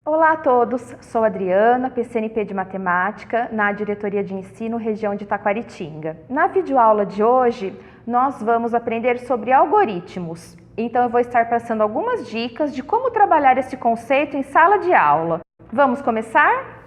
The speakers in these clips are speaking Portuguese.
Olá a todos, sou Adriana, PCNP de Matemática, na Diretoria de Ensino, região de Taquaritinga. Na videoaula de hoje, nós vamos aprender sobre algoritmos. Então eu vou estar passando algumas dicas de como trabalhar esse conceito em sala de aula. Vamos começar?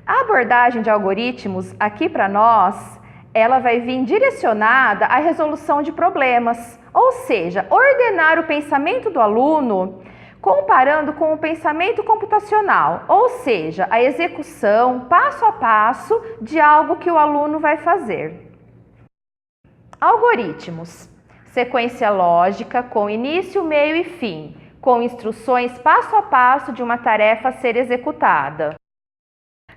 A abordagem de algoritmos, aqui para nós, ela vai vir direcionada à resolução de problemas, ou seja, ordenar o pensamento do aluno comparando com o pensamento computacional, ou seja, a execução passo a passo de algo que o aluno vai fazer. Algoritmos: sequência lógica com início, meio e fim, com instruções passo a passo de uma tarefa a ser executada.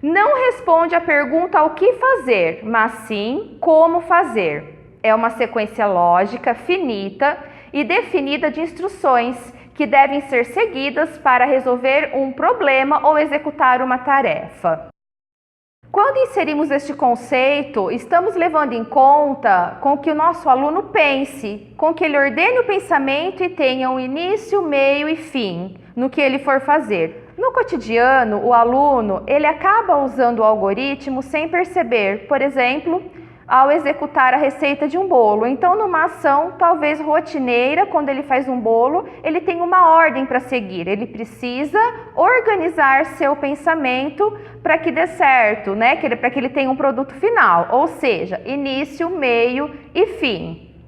Não responde à pergunta o que fazer, mas sim como fazer. É uma sequência lógica, finita e definida de instruções que devem ser seguidas para resolver um problema ou executar uma tarefa. Quando inserimos este conceito, estamos levando em conta com que o nosso aluno pense, com que ele ordene o pensamento e tenha um início, meio e fim no que ele for fazer. No cotidiano, o aluno ele acaba usando o algoritmo sem perceber, por exemplo, ao executar a receita de um bolo. Então, numa ação talvez rotineira, quando ele faz um bolo, ele tem uma ordem para seguir. Ele precisa organizar seu pensamento para que dê certo, né? Para que ele tenha um produto final, ou seja, início, meio e fim.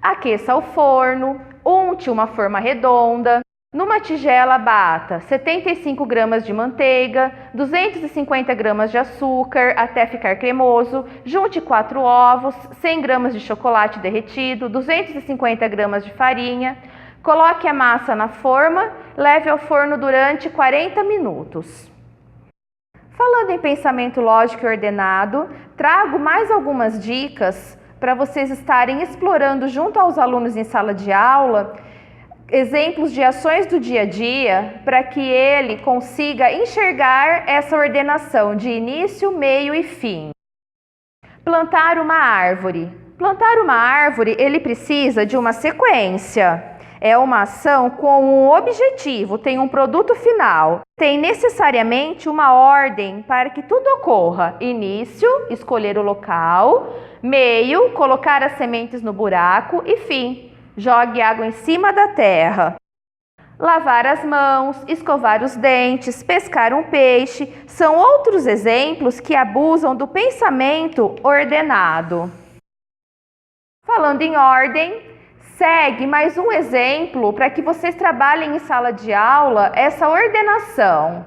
Aqueça o forno, unte uma forma redonda. Numa tigela, bata 75 gramas de manteiga, 250 gramas de açúcar até ficar cremoso, junte 4 ovos, 100 gramas de chocolate derretido, 250 gramas de farinha, coloque a massa na forma, leve ao forno durante 40 minutos. Falando em pensamento lógico e ordenado, trago mais algumas dicas para vocês estarem explorando junto aos alunos em sala de aula, exemplos de ações do dia a dia para que ele consiga enxergar essa ordenação de início, meio e fim. Plantar uma árvore. Plantar uma árvore, ele precisa de uma sequência. É uma ação com um objetivo, tem um produto final. Tem necessariamente uma ordem para que tudo ocorra. Início, escolher o local. Meio, colocar as sementes no buraco. E fim, jogue água em cima da terra. Lavar as mãos, escovar os dentes, pescar um peixe, são outros exemplos que abusam do pensamento ordenado. Falando em ordem, segue mais um exemplo para que vocês trabalhem em sala de aula essa ordenação.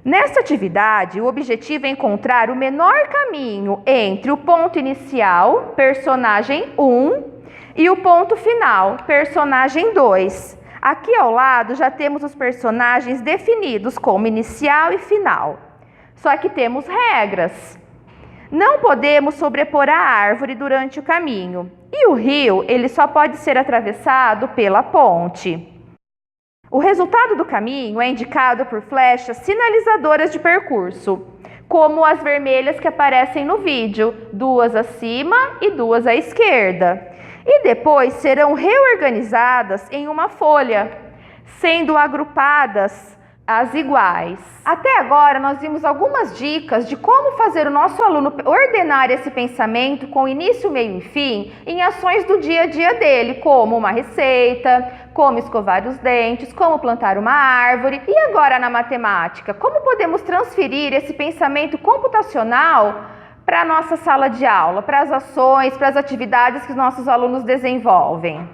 Nesta atividade, o objetivo é encontrar o menor caminho entre o ponto inicial, personagem 1, e o ponto final, personagem 2. Aqui ao lado já temos os personagens definidos como inicial e final. Só que temos regras. Não podemos sobrepor a árvore durante o caminho. E o rio, ele só pode ser atravessado pela ponte. O resultado do caminho é indicado por flechas sinalizadoras de percurso, como as vermelhas que aparecem no vídeo, 2 acima e 2 à esquerda. E depois serão reorganizadas em uma folha, sendo agrupadas as iguais. Até agora nós vimos algumas dicas de como fazer o nosso aluno ordenar esse pensamento com início, meio e fim em ações do dia a dia dele, como uma receita, como escovar os dentes, como plantar uma árvore. E agora na matemática, como podemos transferir esse pensamento computacional para a nossa sala de aula, para as ações, para as atividades que os nossos alunos desenvolvem?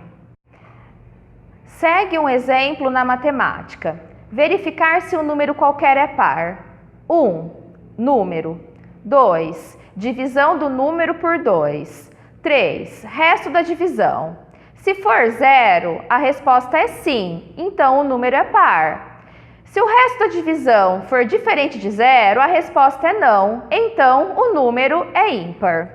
Segue um exemplo na matemática. Verificar se um número qualquer é par. 1. Número. 2. Divisão do número por 2. 3. Resto da divisão. Se for 0, a resposta é sim, então o número é par. Se o resto da divisão for diferente de 0, a resposta é não, então o número é ímpar.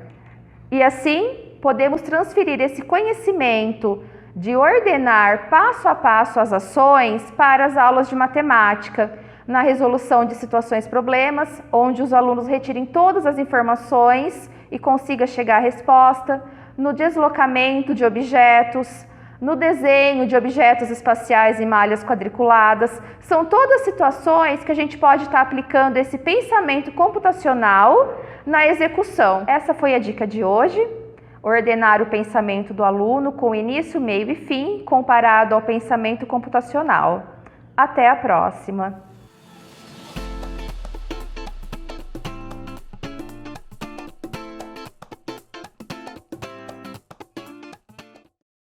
E assim, podemos transferir esse conhecimento de ordenar passo a passo as ações para as aulas de matemática, na resolução de situações problemas, onde os alunos retirem todas as informações e consigam chegar à resposta, no deslocamento de objetos, no desenho de objetos espaciais em malhas quadriculadas. São todas situações que a gente pode estar aplicando esse pensamento computacional na execução. Essa foi a dica de hoje. Ordenar o pensamento do aluno com início, meio e fim, comparado ao pensamento computacional. Até a próxima!